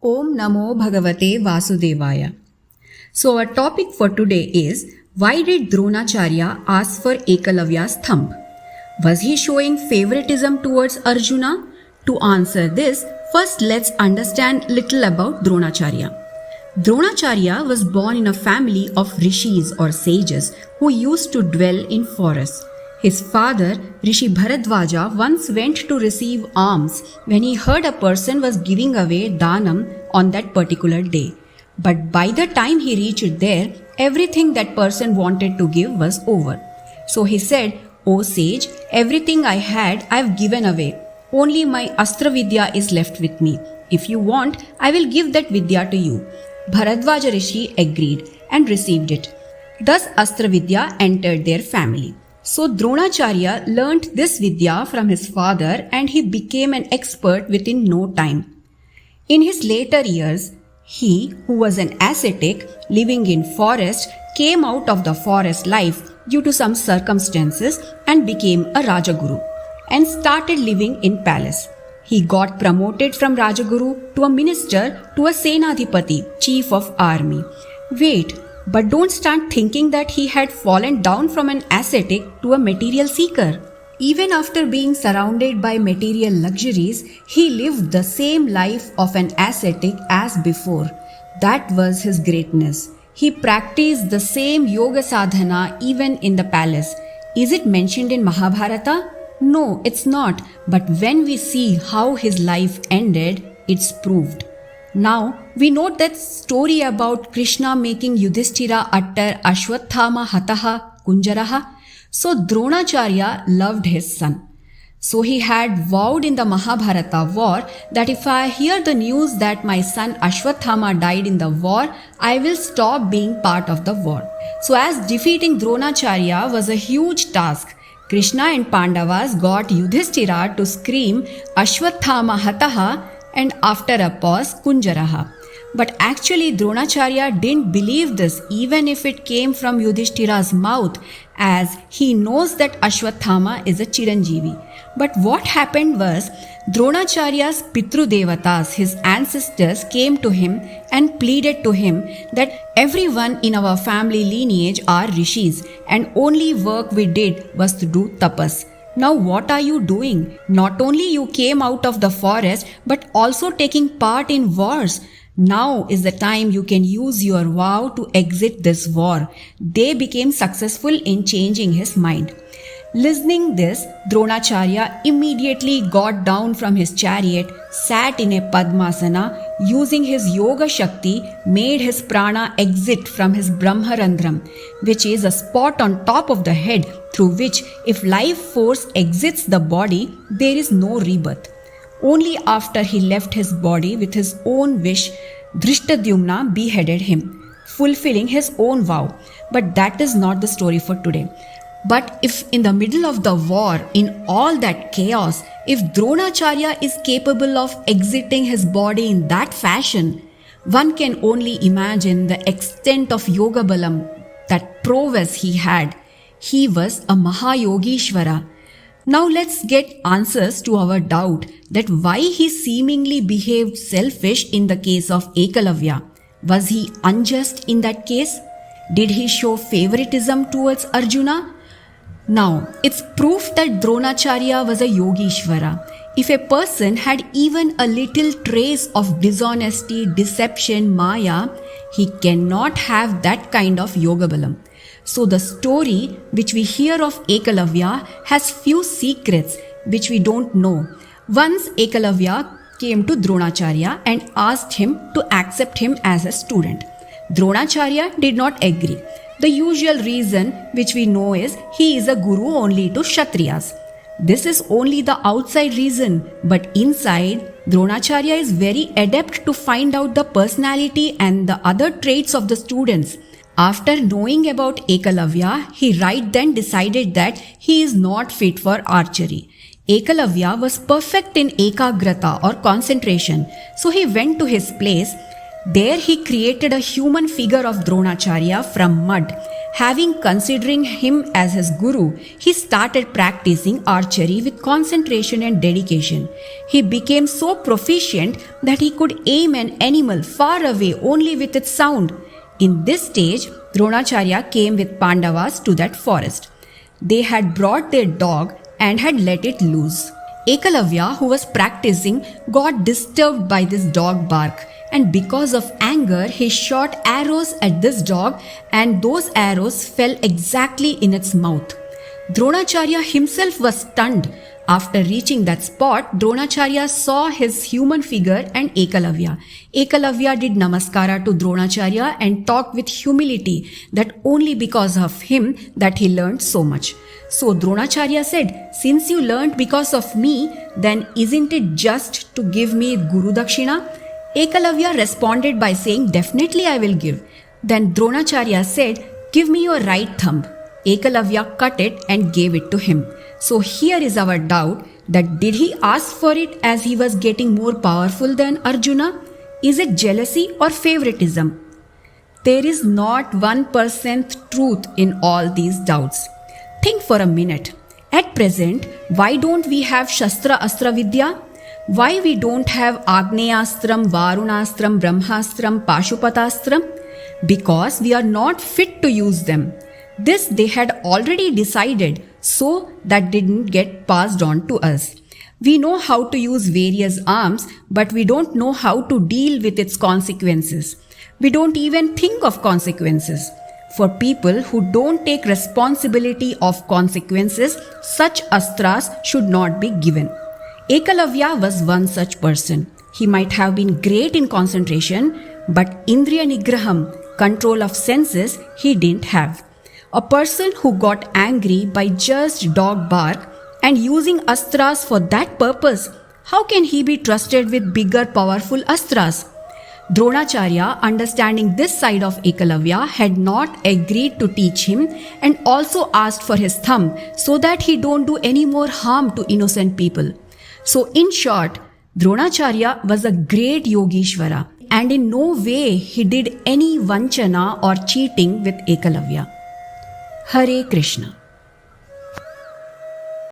Om Namo Bhagavate Vasudevaya. So our topic for today is, why did Dronacharya ask for Ekalavya's thumb? Was he showing favoritism towards Arjuna? To answer this, first let's understand little about Dronacharya. Dronacharya was born in a family of rishis or sages who used to dwell in forests. His father, Rishi Bharadwaja, once went to receive alms when he heard a person was giving away dhanam on that particular day. But by the time he reached there, everything that person wanted to give was over. So he said, "O sage, everything I had I have given away. Only my Astra Vidya is left with me. If you want, I will give that Vidya to you." Bharadwaja Rishi agreed and received it. Thus Astra Vidya entered their family. So Dronacharya learnt this Vidya from his father and he became an expert within no time. In his later years, he, who was an ascetic living in forest, came out of the forest life due to some circumstances and became a Rajaguru and started living in palace. He got promoted from Rajaguru to a minister to a Senadhipati, chief of army. Wait, but don't start thinking that he had fallen down from an ascetic to a material seeker. Even after being surrounded by material luxuries, he lived the same life of an ascetic as before. That was his greatness. He practiced the same yoga sadhana even in the palace. Is it mentioned in Mahabharata? No, it's not. But when we see how his life ended, it's proved. Now, we note that story about Krishna making Yudhishthira utter Ashwathama Hataha Kunjaraha. So Dronacharya loved his son. So he had vowed in the Mahabharata war that if I hear the news that my son Ashwathama died in the war, I will stop being part of the war. So as defeating Dronacharya was a huge task, Krishna and Pandavas got Yudhishthira to scream Ashwathama Hataha and after a pause Kunjaraha. But actually Dronacharya didn't believe this even if it came from Yudhishthira's mouth, as he knows that Ashwathama is a Chiranjeevi. But what happened was, Dronacharya's Pitru Devatas, his ancestors, came to him and pleaded to him that everyone in our family lineage are rishis and only work we did was to do tapas. Now what are you doing? Not only you came out of the forest but also taking part in wars. Now is the time you can use your vow to exit this war. They became successful in changing his mind. Listening this, Dronacharya immediately got down from his chariot, sat in a Padmasana, using his Yoga Shakti, made his prana exit from his Brahmarandram, which is a spot on top of the head through which if life force exits the body, there is no rebirth. Only after he left his body with his own wish, Dhrishtadyumna beheaded him, fulfilling his own vow. But that is not the story for today. But if in the middle of the war, in all that chaos, if Dronacharya is capable of exiting his body in that fashion, one can only imagine the extent of Yoga Balam, that prowess he had. He was a Mahayogishvara. Now let's get answers to our doubt that why he seemingly behaved selfish in the case of Ekalavya. Was he unjust in that case? Did he show favoritism towards Arjuna? Now, it's proof that Dronacharya was a Yogishvara. If a person had even a little trace of dishonesty, deception, maya, he cannot have that kind of Yoga Balam. So the story which we hear of Ekalavya has few secrets which we don't know. Once Ekalavya came to Dronacharya and asked him to accept him as a student. Dronacharya did not agree. The usual reason which we know is he is a guru only to Kshatriyas. This is only the outside reason, but inside, Dronacharya is very adept to find out the personality and the other traits of the students. After knowing about Ekalavya, he right then decided that he is not fit for archery. Ekalavya was perfect in ekagrata or concentration, so he went to his place. There he created a human figure of Dronacharya from mud Having considering him as his guru, he started practicing archery with concentration and dedication. He became so proficient that he could aim an animal far away only with its sound. In this stage, Dronacharya came with Pandavas to that forest. They had brought their dog and had let it loose. Ekalavya, who was practicing, got disturbed by this dog bark, and because of anger, he shot arrows at this dog, and those arrows fell exactly in its mouth. Dronacharya himself was stunned. After reaching that spot, Dronacharya saw his human figure and Ekalavya. Ekalavya did namaskara to Dronacharya and talked with humility that only because of him that he learned so much. So Dronacharya said, "Since you learnt because of me, then isn't it just to give me Guru Dakshina?" Ekalavya responded by saying, "Definitely I will give." Then Dronacharya said, "Give me your right thumb." Ekalavya cut it and gave it to him. So here is our doubt that did he ask for it as he was getting more powerful than Arjuna? Is it jealousy or favoritism? There is not 1% truth in all these doubts. Think for a minute. At present, why don't we have Shastra Astra Vidya? Why we don't have Agneastram, Varunastram, Brahmastram, Pashupatastram? Because we are not fit to use them. This they had already decided, so that didn't get passed on to us. We know how to use various arms, but we don't know how to deal with its consequences. We don't even think of consequences. For people who don't take responsibility of consequences, such astras should not be given. Ekalavya was one such person. He might have been great in concentration, but Indriya Nigraham, control of senses, he didn't have. A person who got angry by just dog bark and using astras for that purpose, how can he be trusted with bigger powerful astras? Dronacharya, understanding this side of Ekalavya, had not agreed to teach him and also asked for his thumb so that he don't do any more harm to innocent people. So in short, Dronacharya was a great Yogishvara, and in no way he did any vanchana or cheating with Ekalavya. Hare Krishna.